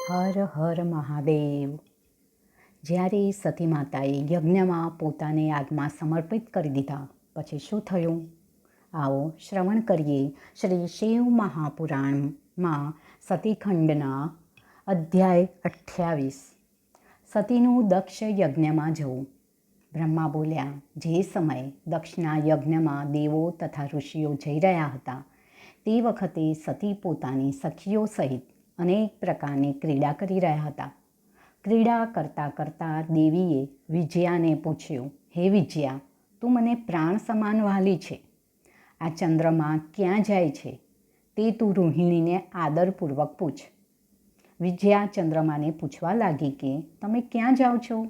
હર હર મહાદેવ. જ્યારે સતી માતાએ યજ્ઞમાં પોતાને આગમાં સમર્પિત કરી દીધા પછી શું થયું? આવો શ્રવણ કરીએ શ્રી શિવ મહાપુરાણમાં સતીખંડના અધ્યાય 28. સતીનું દક્ષ યજ્ઞમાં જવું. બ્રહ્મા બોલ્યા, જે સમયે દક્ષના યજ્ઞમાં દેવો તથા ઋષિઓ જઈ રહ્યા હતા તે વખતે સતી પોતાની સખીઓ સહિત અનેક પ્રકારની ક્રીડા કરી રહ્યા હતા. ક્રીડા કરતાં કરતાં દેવીએ વિજયાને પૂછ્યું, હે વિજયા, તું મને પ્રાણ સમાન વહાલી છે. આ ચંદ્રમાં ક્યાં જાય છે તે તું રોહિણીને આદરપૂર્વક પૂછ. વિજયા ચંદ્રમાને પૂછવા લાગી કે તમે ક્યાં જાઓ છો?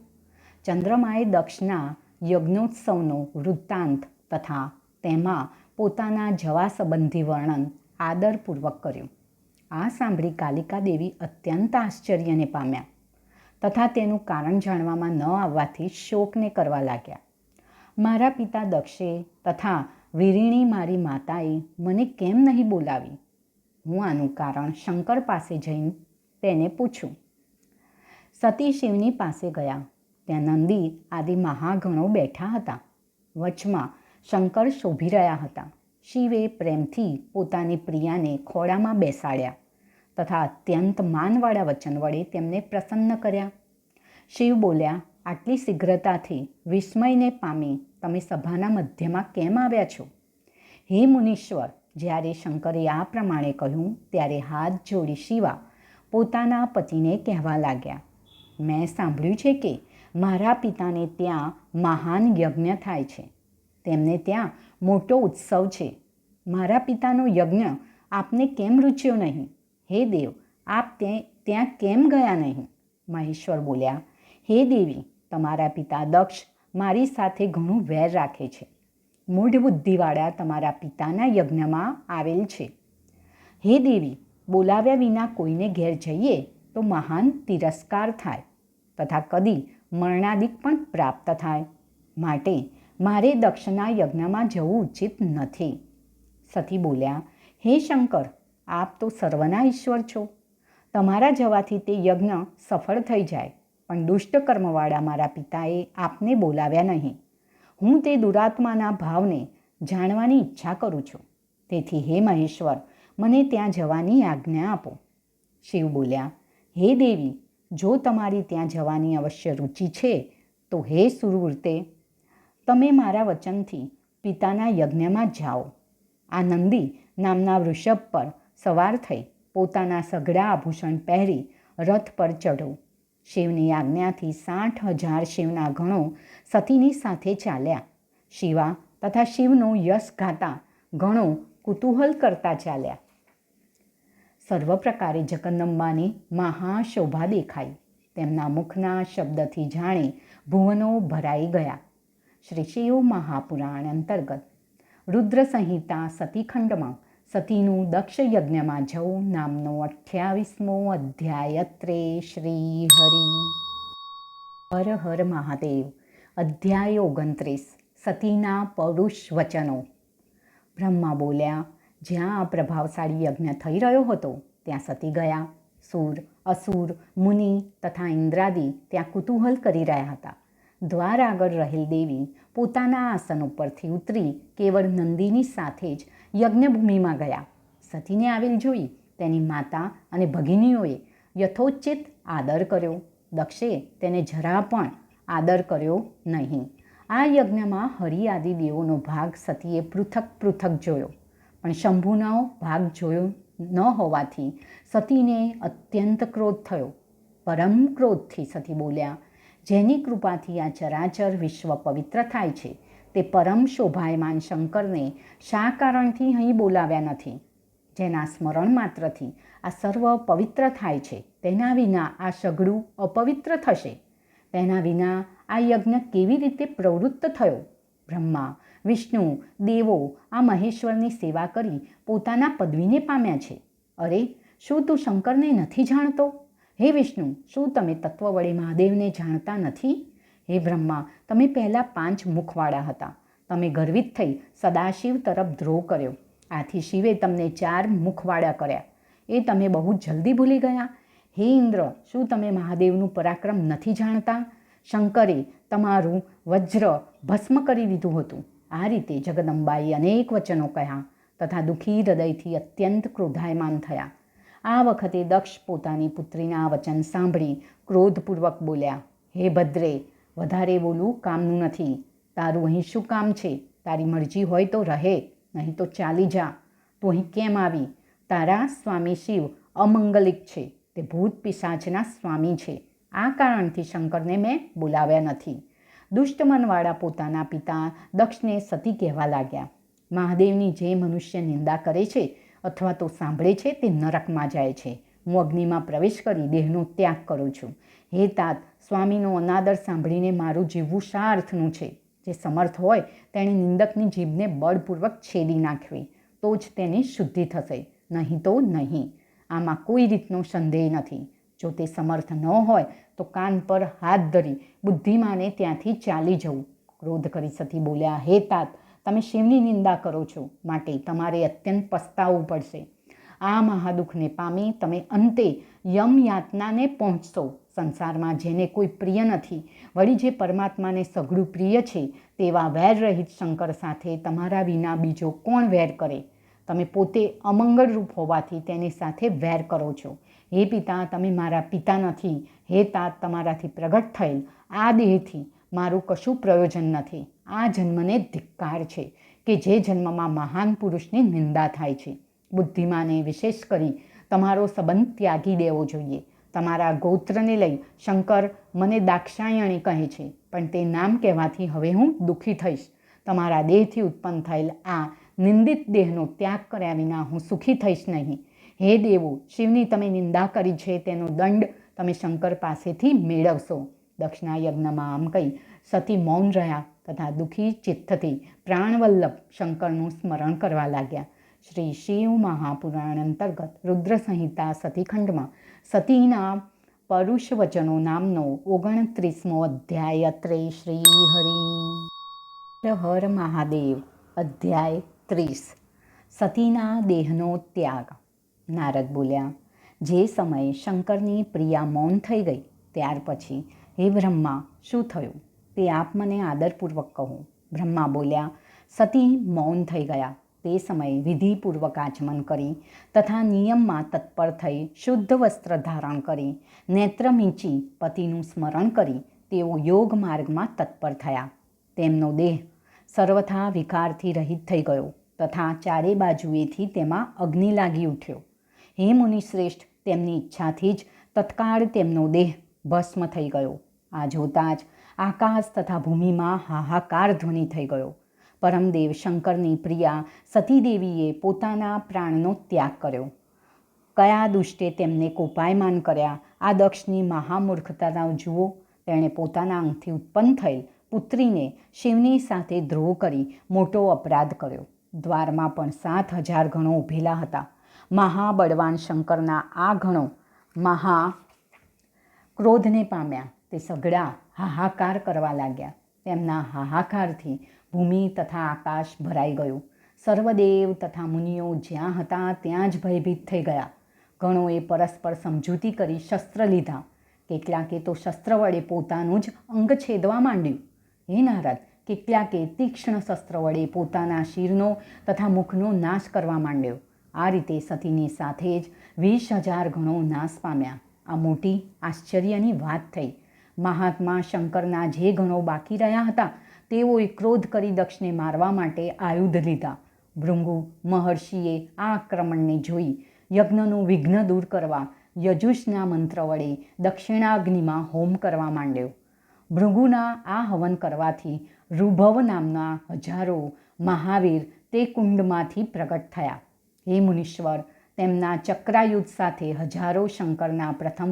ચંદ્રમાએ દક્ષના યજ્ઞોત્સવનો વૃત્તાંત તથા તેમાં પોતાના જવા સંબંધી વર્ણન આદરપૂર્વક કર્યું. આ સાંભળી કાલિકા દેવી અત્યંત આશ્ચર્યને પામ્યા તથા તેનું કારણ જાણવામાં ન આવવાથી શોકને કરવા લાગ્યા. મારા પિતા દક્ષે તથા વીરિણી મારી માતાએ મને કેમ નહીં બોલાવી? હું આનું કારણ શંકર પાસે જઈને તેને પૂછું. સતી શિવની પાસે ગયા. ત્યાં નંદી આદિ મહાગણો બેઠા હતા. વચમાં શંકર શોભી રહ્યા હતા. શિવે પ્રેમથી પોતાની પ્રિયાને ખોળામાં બેસાડ્યા તથા અત્યંત માનવાળા વચન વડે તેમને પ્રસન્ન કર્યા. શિવ બોલ્યા, આટલી શીઘ્રતાથી વિસ્મયને પામી તમે સભાના મધ્યમાં કેમ આવ્યા છો? હે મુનીશ્વર, જ્યારે શંકરે આ પ્રમાણે કહ્યું ત્યારે હાથ જોડી શિવા પોતાના પતિને કહેવા લાગ્યા, મેં સાંભળ્યું છે કે મારા પિતાને ત્યાં મહાન યજ્ઞ થાય છે. તેમને ત્યાં મોટો ઉત્સવ છે. મારા પિતાનો યજ્ઞ આપને કેમ રૂચ્યો નહીં? હે દેવ, આપ ત્યાં કેમ ગયા નહીં? મહેશ્વર બોલ્યા, હે દેવી, તમારા પિતા દક્ષ મારી સાથે ઘણું વેર રાખે છે. મૂઢ બુદ્ધિવાળા તમારા પિતાના યજ્ઞમાં આવેલ છે. હે દેવી, બોલાવ્યા વિના કોઈને ઘેર જઈએ તો મહાન તિરસ્કાર થાય તથા કદી મરણાદિક પણ પ્રાપ્ત થાય. માટે મારે દક્ષના યજ્ઞમાં જવું ઉચિત નથી. સતી બોલ્યા, હે શંકર, આપ તો સર્વના ઈશ્વર છો. તમારા જવાથી તે યજ્ઞ સફળ થઈ જાય, પણ દુષ્ટ કર્મવાળા મારા પિતાએ આપને બોલાવ્યા નહીં. હું તે દુરાત્માના ભાવને જાણવાની ઈચ્છા કરું છું. તેથી હે મહેશ્વર, મને ત્યાં જવાની આજ્ઞા આપો. શિવ બોલ્યા, હે દેવી, જો તમારી ત્યાં જવાની અવશ્ય રુચિ છે તો હે સુરવૃતે, તમે મારા વચનથી પિતાના યજ્ઞમાં જાઓ. આ નંદી નામના વૃષભ પર સવાર થઈ પોતાના સઘળા આભૂષણ પહેરી રથ પર ચઢો. શિવની આજ્ઞાથી 60,000 શિવના ગણો સતીની સાથે ચાલ્યા. શિવા તથા શિવનો યશ ગાતા ગણો કુતૂહલ કરતા ચાલ્યા. સર્વ પ્રકારે જગદંબાની મહાશોભા દેખાઈ. તેમના મુખના શબ્દથી જાણી ભુવનો ભરાઈ ગયા. શ્રી શિવ મહાપુરાણ અંતર્ગત રુદ્ર સંહિતા સતીખંડમાં સતીનું દક્ષ યજ્ઞમાં જવું નામનો 28મો અધ્યાય. અત્રે શ્રી હરિ. હર હર મહાદેવ. અધ્યાય 29. સતીના પૌરુષ વચનો. બ્રહ્મા બોલ્યા, જ્યાં આ પ્રભાવશાળી યજ્ઞ થઈ રહ્યો હતો ત્યાં સતી ગયા. સૂર, અસુર, મુનિ તથા ઇન્દ્રાદિ ત્યાં કુતૂહલ કરી રહ્યા હતા. દ્વાર આગળ રહેલ દેવી પોતાના આસન ઉપરથી ઉતરી કેવળ નંદીની સાથે જ યજ્ઞભૂમિમાં ગયા. સતીને આવેલ જોઈ તેની માતા અને ભગિનીઓએ યથોચિત આદર કર્યો. દક્ષે તેને જરા પણ આદર કર્યો નહીં. આ યજ્ઞમાં હરિ આદિ દેવોનો ભાગ સતીએ પૃથક પૃથક જોયો, પણ શંભુનો ભાગ જોયો ન હોવાથી સતીને અત્યંત ક્રોધ થયો. પરમ ક્રોધથી સતી બોલ્યા, જેની કૃપાથી આ ચરાચર વિશ્વ પવિત્ર થાય છે તે પરમ શોભાયમાન શંકરને શા કારણથી અહીં બોલાવ્યા નથી? જેના સ્મરણ માત્રથી આ સર્વ પવિત્ર થાય છે તેના વિના આ સઘળું અપવિત્ર થશે. તેના વિના આ યજ્ઞ કેવી રીતે પ્રવૃત્ત થયો? બ્રહ્મા, વિષ્ણુ, દેવો આ મહેશ્વરની સેવા કરી પોતાના પદવીને પામ્યા છે. અરે, શું તું શંકરને નથી જાણતો? હે વિષ્ણુ, શું તમે તત્વ વડે મહાદેવને જાણતા નથી? હે બ્રહ્મા, તમે પહેલાં 5 મુખવાળા હતા. તમે ગર્વિત થઈ સદાશિવ તરફ દ્રોહ કર્યો. આથી શિવે તમને 4 મુખવાળા કર્યા. એ તમે બહુ જલ્દી ભૂલી ગયા. હે ઇન્દ્ર, શું તમે મહાદેવનું પરાક્રમ નથી જાણતા? શંકરે તમારું વજ્ર ભસ્મ કરી દીધું હતું. આ રીતે જગદંબાએ અનેક વચનો કહ્યા તથા દુઃખી હૃદયથી અત્યંત ક્રોધાયમાન થયા. આ વખતે દક્ષ પોતાની પુત્રીના વચન સાંભળી ક્રોધપૂર્વક બોલ્યા, હે ભદ્રે, વધારે બોલવું કામનું નથી. તારું અહીં શું કામ છે? તારી મરજી હોય તો રહે, નહીં તો ચાલી જા. તું અહીં કેમ આવી? તારા સ્વામી શિવ અમંગલિક છે, તે ભૂત પિશાચના સ્વામી છે. આ કારણથી શંકરને મેં બોલાવ્યા નથી. દુષ્ટ મનવાળા પોતાના પિતા દક્ષને સતી કહેવા લાગ્યા. મહાદેવની જે મનુષ્ય નિંદા કરે છે અથવા તો સાંભળે છે તે નરકમાં જાય છે. હું અગ્નિમાં પ્રવેશ કરી દેહનો ત્યાગ કરું છું. હે તાત, સ્વામીનો અનાદર સાંભળીને મારું જીવવું શા અર્થનું છે? જે સમર્થ હોય તેણે નિંદકની જીભને બળપૂર્વક છેદી નાખવી, તો જ તેની શુદ્ધિ થશે, નહીં તો નહીં. આમાં કોઈ રીતનો સંદેહ નથી. જો તે સમર્થ ન હોય તો કાન પર હાથ ધરી બુદ્ધિમાને ત્યાંથી ચાલી જવું. ક્રોધ કરી સતી બોલ્યા, હે તાત, તમે શિવની નિંદા કરો છો, માટે તમારે અત્યંત પસ્તાવવું પડશે. આ મહાદુઃખને પામી તમે અંતે યમ યાતનાને પહોંચશો. સંસારમાં જેને કોઈ પ્રિય નથી, વળી જે પરમાત્માને સઘળું પ્રિય છે, તેવા વેરરહિત શંકર સાથે તમારા વિના બીજો કોણ વેર કરે? તમે પોતે અમંગળરૂપ હોવાથી તેની સાથે વેર કરો છો. હે પિતા, તમે મારા પિતા નથી. હે તાત, તમારાથી પ્રગટ થયેલ આ દેહથી મારું કશું પ્રયોજન નથી. આ જન્મને ધિક્કાર છે કે જે જન્મમાં મહાન પુરુષની નિંદા થાય છે. બુદ્ધિમાને વિશેષ કરી તમારો સંબંધ ત્યાગી દેવો જોઈએ. તમારા ગોત્રને લઈ શંકર મને દાક્ષાયણી કહે છે, પણ તે નામ કહેવાથી હવે હું દુઃખી થઈશ. તમારા દેહથી ઉત્પન્ન થયેલ આ નિંદિત દેહનો ત્યાગ કર્યા વિના હું સુખી થઈશ નહીં. હે દેવો, શિવની તમે નિંદા કરી છે તેનો દંડ તમે શંકર પાસેથી મેળવશો. દક્ષના યજ્ઞમાં આમ કહી સતી મૌન રહ્યા તથા દુઃખી ચિત્તથી પ્રાણવલ્લભ શંકરનું સ્મરણ કરવા લાગ્યા. શ્રી શિવ મહાપુરાણ અંતર્ગત રુદ્ર સંહિતા સતીખંડમાં સતીના પરુષ વચનો નામનો 29મો અધ્યાય. અત્રે શ્રી હરિ. હર મહાદેવ. અધ્યાય 30. સતીના દેહનો ત્યાગ. નારદ બોલ્યા, જે સમયે શંકરની પ્રિયા મૌન થઈ ગઈ ત્યાર પછી હે બ્રહ્મા, શું થયું તે આપ મને આદરપૂર્વક કહો. બ્રહ્મા બોલ્યા, સતી મૌન થઈ ગયા તે સમયે વિધિપૂર્વક આચમન કરી તથા નિયમમાં તત્પર થઈ શુદ્ધ વસ્ત્ર ધારણ કરી નેત્ર મીંચી પતિનું સ્મરણ કરી તેઓ યોગ માર્ગમાં તત્પર થયા. તેમનો દેહ સર્વથા વિકારથી રહિત થઈ ગયો તથા ચારે બાજુએથી તેમાં અગ્નિ લાગી ઉઠ્યો. હે મુનિશ્રેષ્ઠ, તેમની ઈચ્છાથી જ તત્કાળ તેમનો દેહ ભસ્મ થઈ ગયો. આ જોતાં જ આકાશ તથા ભૂમિમાં હાહાકાર ધ્વનિ થઈ ગયો. પરમદેવ શંકરની પ્રિયા સતીદેવીએ પોતાના પ્રાણનો ત્યાગ કર્યો. કયા દુષ્ટે તેમને કોપાયમાન કર્યા? આ દક્ષની મહામૂર્ખતા જુઓ. તેણે પોતાના અંગથી ઉત્પન્ન થયેલ પુત્રીને શિવની સાથે દ્રોહ કરી મોટો અપરાધ કર્યો. દ્વારમાં પણ 7,000 ગણો ઊભેલા હતા. મહાબળવાન શંકરના આ ગણો મહા ક્રોધને પામ્યા. તે સઘળા હાહાકાર કરવા લાગ્યા. તેમના હાહાકારથી ભૂમિ તથા આકાશ ભરાઈ ગયું. સર્વદેવ તથા મુનિઓ જ્યાં હતા ત્યાં જ ભયભીત થઈ ગયા. ગણોએ પરસ્પર સમજૂતી કરી શસ્ત્ર લીધા. કેટલાકે તો શસ્ત્ર વડે પોતાનું જ અંગ છેદવા માંડ્યું. હે નારદ, કેટલાકે તીક્ષ્ણ શસ્ત્ર વડે પોતાના શિરનો તથા મુખનો નાશ કરવા માંડ્યો. આ રીતે સતીની સાથે જ 20,000 ગણો નાશ પામ્યા. આ મોટી આશ્ચર્યની વાત થઈ. મહાત્મા શંકરના જે ગણો બાકી રહ્યા હતા તેઓએ ક્રોધ કરી દક્ષને મારવા માટે આયુધ લીધા. ભૃંગુ મહર્ષિએ આ આક્રમણને જોઈ યજ્ઞનું વિઘ્ન દૂર કરવા યજુષના મંત્ર વડે દક્ષિણાગ્નિમાં હોમ કરવા માંડ્યો. ભૃગુના આ હવન કરવાથી ઋભવ નામના હજારો મહાવીર તે કુંડમાંથી પ્રગટ થયા. હે મુનીશ્વર, તેમના ચક્રાયુધ સાથે હજારો શંકરના પ્રથમ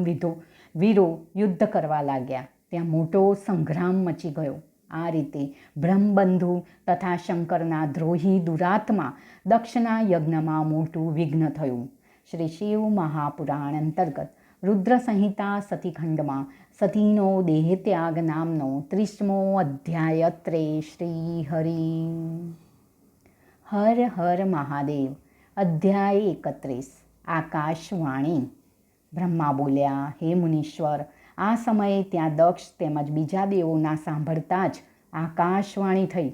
વીરો યુદ્ધ કરવા લાગ્યા. ત્યાં મોટો સંગ્રામ મચી ગયો. આ રીતે બ્રહ્મબંધુ તથા શંકરના દ્રોહી દુરાત્મા દક્ષના યજ્ઞમાં મોટું વિઘ્ન થયું. શ્રી શિવ મહાપુરાણ અંતર્ગત રુદ્ર સંહિતા સતીખંડમાં સતીનો દેહ ત્યાગ નામનો 30મો અધ્યાય. અત્રે શ્રી હરિ. હર હર મહાદેવ. અધ્યાય 31. આકાશવાણી. બ્રહ્મા બોલ્યા, હે મુનીશ્વર, આ સમયે ત્યાં દક્ષ તેમજ બીજા દેવોના સાંભળતા જ આકાશવાણી થઈ,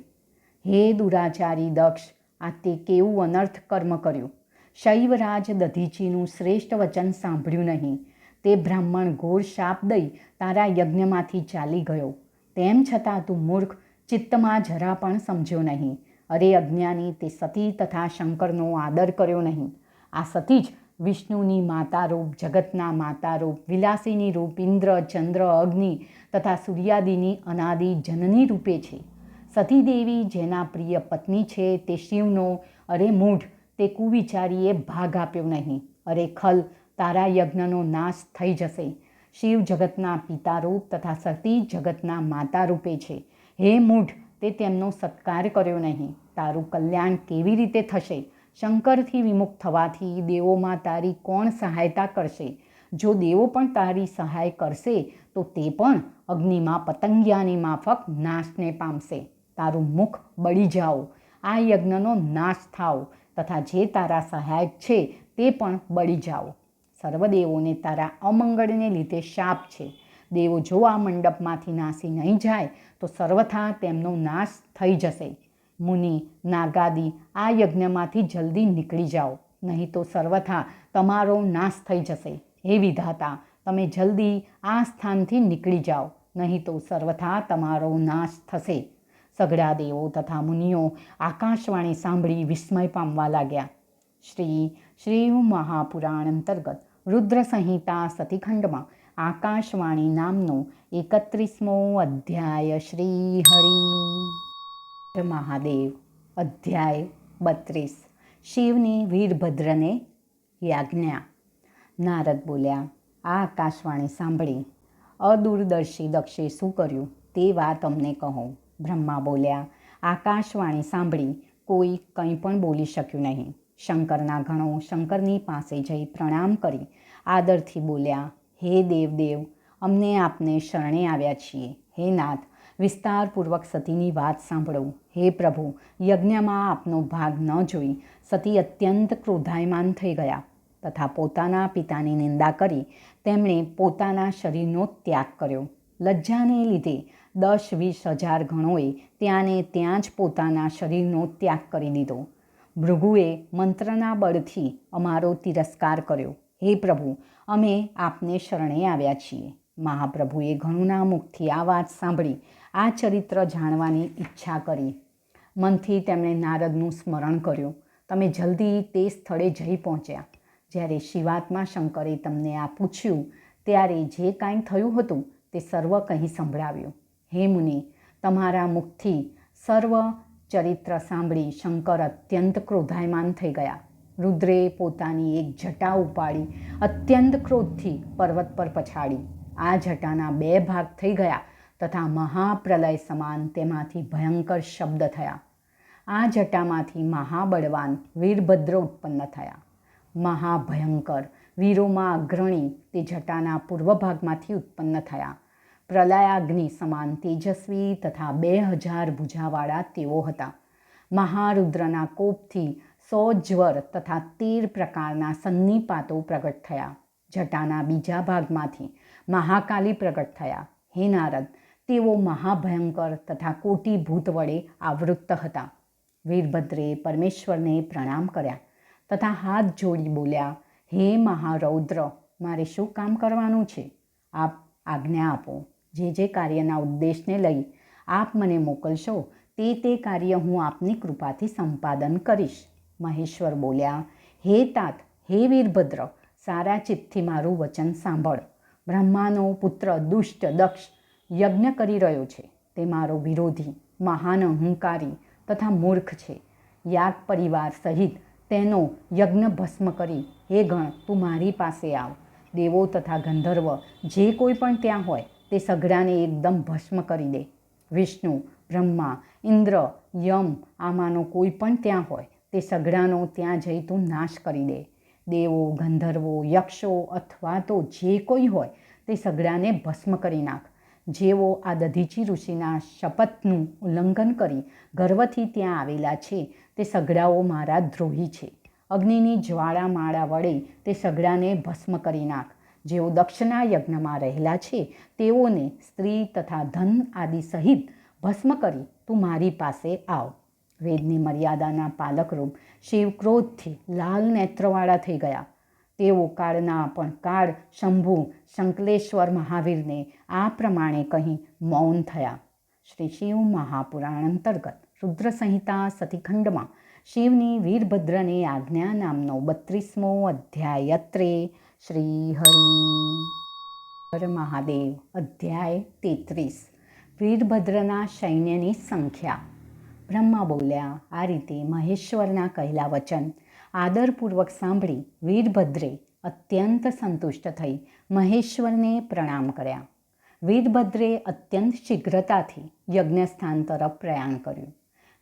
હે દુરાચારી દક્ષ, આ તે કેવું અનર્થ કર્મ કર્યું. શૈવરાજ દધીચીનું શ્રેષ્ઠ વચન સાંભળ્યું નહીં. તે બ્રાહ્મણ ઘોર શાપ દઈ તારા યજ્ઞમાંથી ચાલી ગયો. તેમ છતાં તું મૂર્ખ, ચિત્તમાં જરા પણ સમજ્યો નહીં. અરે અજ્ઞાની, તે સતી તથા શંકરનો આદર કર્યો નહીં. આ સતી જ વિષ્ણુની માતારૂપ, જગતના માતારૂપ, વિલાસીની રૂપ, ઇન્દ્ર, ચંદ્ર, અગ્નિ તથા સૂર્યાદિની અનાદિ જનની રૂપે છે. સતીદેવી જેના પ્રિય પત્ની છે તે શિવનો, અરે મૂઢ, તે કુવિચારીએ ભાગ આપ્યો નહીં. અરે ખલ, તારા યજ્ઞનો નાશ થઈ જશે. શિવ જગતના પિતારૂપ તથા સતી જગતના માતા રૂપે છે. હે મૂઢ, તે તેમનો સત્કાર કર્યો નહીં. તારું કલ્યાણ કેવી રીતે થશે? શંકરથી વિમુખ થવાથી દેવોમાં તારી કોણ સહાયતા કરશે? જો દેવો પણ તારી સહાય કરશે તો તે પણ અગ્નિમાં પતંગિયાની માફક નાશને પામશે. તારું મુખ બળી જાઓ, આ યજ્ઞનો નાશ થાઓ તથા જે તારા સહાયક છે તે પણ બળી જાઓ. સર્વદેવોને તારા અમંગળને લીધે શાપ છે. દેવો જો આ મંડપમાંથી નાસી નહીં જાય તો સર્વથા તેમનો નાશ થઈ જશે. મુનિ, નાગાદી, આ યજ્ઞમાંથી જલ્દી નીકળી જાઓ, નહીં તો સર્વથા તમારો નાશ થઈ જશે. હે વિધાતા, તમે જલ્દી આ સ્થાનથી નીકળી જાઓ, નહીં તો સર્વથા તમારો નાશ થશે. સઘળા દેવો તથા મુનિઓ આકાશવાણી સાંભળી વિસ્મય પામવા લાગ્યા. શ્રી મહાપુરાણ અંતર્ગત રુદ્ર સંહિતા સતીખંડમાં આકાશવાણી નામનો 31મો અધ્યાય. શ્રી હરિ મહાદેવ. અધ્યાય 32. શિવની વીરભદ્રને યાજ્ઞા. નારદ બોલ્યા, આ આકાશવાણી સાંભળી અદૂરદર્શી દક્ષે શું કર્યું તે વાત અમને કહો. બ્રહ્મા બોલ્યા, આકાશવાણી સાંભળી કોઈ કંઈ પણ બોલી શક્યું નહીં. શંકરના ગણો શંકરની પાસે જઈ પ્રણામ કરી આદરથી બોલ્યા, હે દેવદેવ, અમને આપને શરણે આવ્યા છીએ. હે નાથ, વિસ્તારપૂર્વક સતીની વાત સાંભળો. હે પ્રભુ, યજ્ઞમાં આપનો ભાગ ન જોઈ સતી અત્યંત ક્રોધાયમાન થઈ ગયા તથા પોતાના પિતાની નિંદા કરી તેમણે પોતાના શરીરનો ત્યાગ કર્યો. લજ્જાને લીધે 10-20 હજાર ગણોએ ત્યાંને ત્યાં જ પોતાના શરીરનો ત્યાગ કરી દીધો. ભૃગુએ મંત્રના બળથી અમારો તિરસ્કાર કર્યો. હે પ્રભુ, અમે આપને શરણે આવ્યા છીએ. મહાપ્રભુએ ઘણુના મુખથી આ વાત સાંભળી આ ચરિત્ર જાણવાની ઈચ્છા કરી. મનથી તેમણે નારદનું સ્મરણ કર્યું. તમે જલ્દી તે સ્થળે જઈ પહોંચ્યા. જ્યારે શિવાત્મા શંકરે તમને આ પૂછ્યું ત્યારે જે કાંઈ થયું હતું તે સર્વ કહી સંભળાવ્યું. હે મુનિ, તમારા મુખથી સર્વ ચરિત્ર સાંભળી શંકર અત્યંત ક્રોધાયમાન થઈ ગયા. રુદ્રે પોતાની એક જટા ઉપાડી અત્યંત ક્રોધથી પર્વત પર પછાડી. આ જટાના 2 ભાગ થઈ ગયા તથા મહાપ્રલય સમાન તેમાંથી ભયંકર શબ્દ થયા. આ જટામાંથી મહાબળવાન વીરભદ્ર ઉત્પન્ન થયા. મહાભયંકર વીરોમાં અગ્રણી તે જટાના પૂર્વ ભાગમાંથી ઉત્પન્ન થયા. પ્રલયાગ્નિ સમાન તેજસ્વી તથા 2000 ભુજાવાળા તેઓ હતા. મહારુદ્રના કોપથી 100 જ્વર તથા 13 પ્રકારના સન્નિપાતો પ્રગટ થયા. જટાના બીજા ભાગમાંથી મહાકાલી પ્રગટ થયા. હે નારદ, તેઓ મહાભયંકર તથા કોટી ભૂત વડે આવૃત્ત હતા. વીરભદ્રે પરમેશ્વરને પ્રણામ કર્યા તથા હાથ જોડી બોલ્યા, હે મહારૌદ્ર, મારે શું કામ કરવાનું છે? આપ આજ્ઞા આપો. જે કાર્યના ઉદ્દેશને લઈ આપ મને મોકલશો તે કાર્ય હું આપની કૃપાથી સંપાદન કરીશ. મહેશ્વર બોલ્યા, હે તાત, હે વીરભદ્ર, સારા ચિત્તથી મારું વચન સાંભળ. બ્રહ્માનો પુત્ર દુષ્ટ દક્ષ યજ્ઞ કરી રહ્યો છે. તે મારો વિરોધી, મહાન અહંકારી તથા મૂર્ખ છે. યાગ પરિવાર સહિત તેનો યજ્ઞ ભસ્મ કરી હે ગણ, તું મારી પાસે આવ. દેવો તથા ગંધર્વ જે કોઈ પણ ત્યાં હોય તે સઘળાને એકદમ ભસ્મ કરી દે. વિષ્ણુ, બ્રહ્મા, ઇન્દ્ર, યમ આમાંનો કોઈ પણ ત્યાં હોય તે સઘળાનો ત્યાં જઈ તું નાશ કરી દે. દેવો, ગંધર્વો, યક્ષો અથવા તો જે કોઈ હોય તે સઘળાને ભસ્મ કરી નાખ. જેઓ આ દધીચી ઋષિના શપથનું ઉલ્લંઘન કરી ગર્વથી ત્યાં આવેલા છે તે સઘળાઓ મારા દ્રોહી છે. અગ્નિની જ્વાળામાળા વડે તે સઘળાને ભસ્મ કરી નાખ. જેઓ દક્ષના યજ્ઞમાં રહેલા છે તેઓને સ્ત્રી તથા ધન આદિ સહિત ભસ્મ કરી તું મારી પાસે આવ. વેદની મર્યાદાના પાલકરૂપ શિવ ક્રોધથી લાલ નેત્રવાળા થઈ ગયા. તેઓ કાળના પણ કાળ શંભુ શંકલેશ્વર મહાવીરને આ પ્રમાણે કહી મૌન થયા. શ્રી શિવ મહાપુરાણ અંતર્ગત રુદ્ર સંહિતા સતીખંડમાં શિવની વીરભદ્રને આજ્ઞા નામનો 32મો અધ્યાય. અત્રે શ્રી હર મહાદેવ. અધ્યાય 33. વીરભદ્રના સૈન્યની સંખ્યા. બ્રહ્મા બોલ્યા. આ રીતે મહેશ્વરના કહેલા વચન આદરપૂર્વક સાંભળી વીરભદ્રે અત્યંત સંતુષ્ટ થઈ મહેશ્વરને પ્રણામ કર્યા. વીરભદ્રે અત્યંત શીઘ્રતાથી યજ્ઞસ્થાન તરફ પ્રયાણ કર્યું.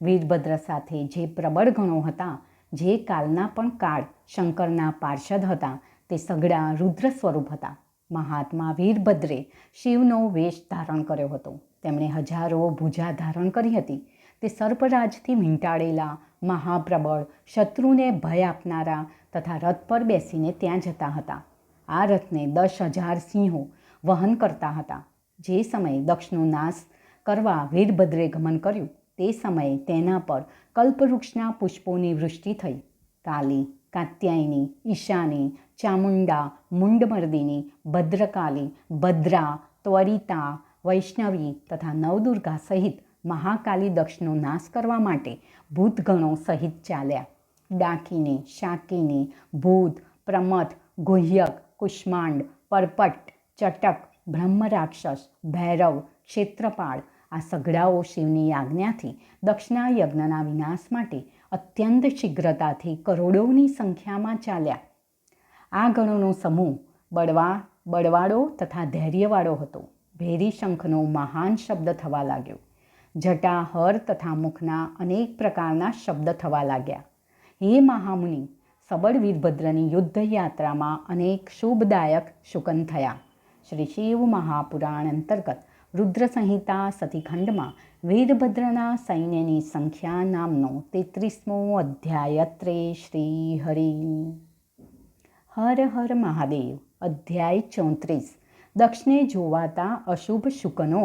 વીરભદ્ર સાથે જે પ્રબળ ગણો હતા, જે કાલના પણ કાળ શંકરના પાર્ષદ હતા, તે સઘળા રુદ્ર સ્વરૂપ હતા. મહાત્મા વીરભદ્રે શિવનો વેશ ધારણ કર્યો હતો. તેમણે હજારો ભુજા ધારણ કરી હતી. તે સર્પરાજથી મીંટાળેલા મહાપ્રબળ શત્રુને ભય આપનારા તથા રથ પર બેસીને ત્યાં જતા હતા. આ રથને 10,000 સિંહો વહન કરતા હતા. જે સમયે દક્ષનો નાશ કરવા વીરભદ્રે ગમન કર્યું તે સમયે તેના પર કલ્પવૃક્ષના પુષ્પોની વૃષ્ટિ થઈ. કાલી, કાત્યાયની, ઈશાની, ચામુંડા, મુંડમર્દિની, ભદ્રકાલી, ભદ્રા, ત્વરિતા, વૈષ્ણવી તથા નવદુર્ગા સહિત મહાકાલી દક્ષનો નાશ કરવા માટે ભૂતગણો સહિત ચાલ્યા. ડાકીની, શાકીની, ભૂત, પ્રમથ, ગુહ્યક, કુષ્માંડ, પરપટ, ચટક, બ્રહ્મરાક્ષસ, ભૈરવ, ક્ષેત્રપાળ આ સઘળાઓ શિવની આજ્ઞાથી દક્ષના યજ્ઞના વિનાશ માટે અત્યંત શીઘ્રતાથી કરોડોની સંખ્યામાં ચાલ્યા. આ ગણોનો સમૂહ બળવાળો તથા ધૈર્યવાળો હતો. ભેરી શંખનો મહાન શબ્દ થવા લાગ્યો. જટા, હર તથા મુખના અનેક પ્રકારના શબ્દ થવા લાગ્યા. હે મહામુનિ, સબળ વીરભદ્રની યુદ્ધ યાત્રામાં અનેક શુભદાયક શુકન થયા. શ્રી શિવ મહાપુરાણ અંતર્ગત રુદ્ર સંહિતા સતીખંડમાં વીરભદ્રના સૈન્યની સંખ્યા નામનો 33મો અધ્યાય. અત્રે શ્રી હરિ. હર હર મહાદેવ. અધ્યાય 34. દક્ષને જોવાતા અશુભ શુકનો.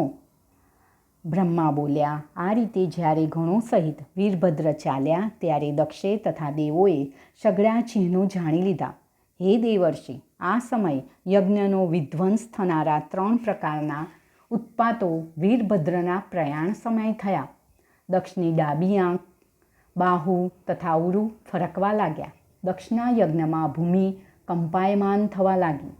બ્રહ્મા બોલ્યા. આ રીતે જ્યારે ગણો સહિત વીરભદ્ર ચાલ્યા ત્યારે દક્ષે તથા દેવોએ સઘળા ચિહ્નો જાણી લીધા. હે દેવર્ષિ, આ સમય યજ્ઞનો વિધ્વંસ થનારા 3 પ્રકારના ઉત્પાતો વીરભદ્રના પ્રયાણ સમય થયા. દક્ષની ડાબી આંખ, બાહુ તથા ઉરુ ફરકવા લાગ્યા. દક્ષના યજ્ઞમાં ભૂમિ કંપાયમાન થવા લાગી.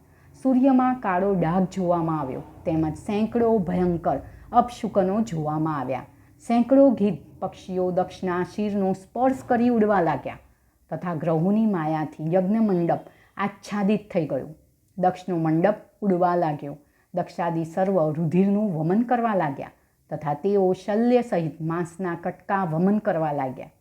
સૂર્યમાં કાળો ડાઘ જોવામાં આવ્યો. તેમજ સેંકડો ભયંકર અપશુકનો જોવામાં આવ્યા. સેંકડો ગીધ પક્ષીઓ દક્ષના શિરનો સ્પર્શ કરી ઉડવા લાગ્યા તથા ગ્રહોની માયાથી યજ્ઞ મંડપ આચ્છાદિત થઈ ગયું. દક્ષનો મંડપ ઉડવા લાગ્યો. દક્ષાદી સર્વ રુધિરનું વમન કરવા લાગ્યા તથા તેઓ શલ્ય સહિત માંસના કટકા વમન કરવા લાગ્યા.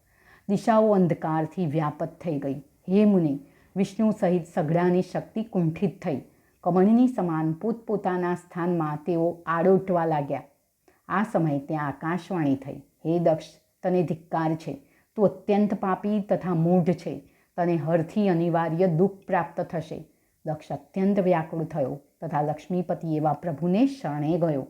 દિશાઓ અંધકારથી વ્યાપત થઈ ગઈ. હે મુનિ, વિષ્ણુ સહિત સઘળાની શક્તિ કુંઠિત થઈ. કમળની સમાન પોતપોતાના સ્થાનમાં તેઓ આડોટવા લાગ્યા. આ સમયે ત્યાં આકાશવાણી થઈ. હે દક્ષ, તને ધિક્કાર છે. તું અત્યંત પાપી તથા મૂઢ છે. તને હરથી અનિવાર્ય દુઃખ પ્રાપ્ત થશે. દક્ષ અત્યંત વ્યાકુળ થયો તથા લક્ષ્મીપતિ એવા પ્રભુને શરણે ગયો.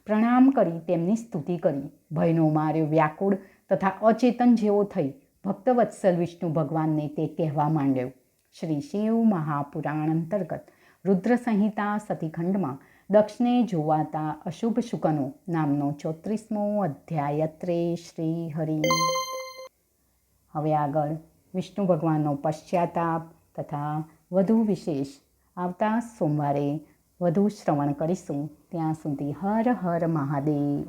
પ્રણામ કરી તેમની સ્તુતિ કરી. ભયનો માર્યો વ્યાકુળ તથા અચેતન જેવો થઈ ભક્તવત્સલ વિષ્ણુ ભગવાનને તે કહેવા માંડ્યો. શ્રી શિવ મહાપુરાણ અંતર્ગત રુદ્ર સંહિતા સતીખંડમાં દક્ષને જોવાતા અશુભ શુકનો નામનો 34મો અધ્યાય. અત્રે શ્રી હરિ. હવે આગળ વિષ્ણુ ભગવાનનો પશ્ચાતાપ તથા વધુ વિશેષ આવતા સોમવારે વધુ શ્રવણ કરીશું. ત્યાં સુધી હર હર મહાદેવ.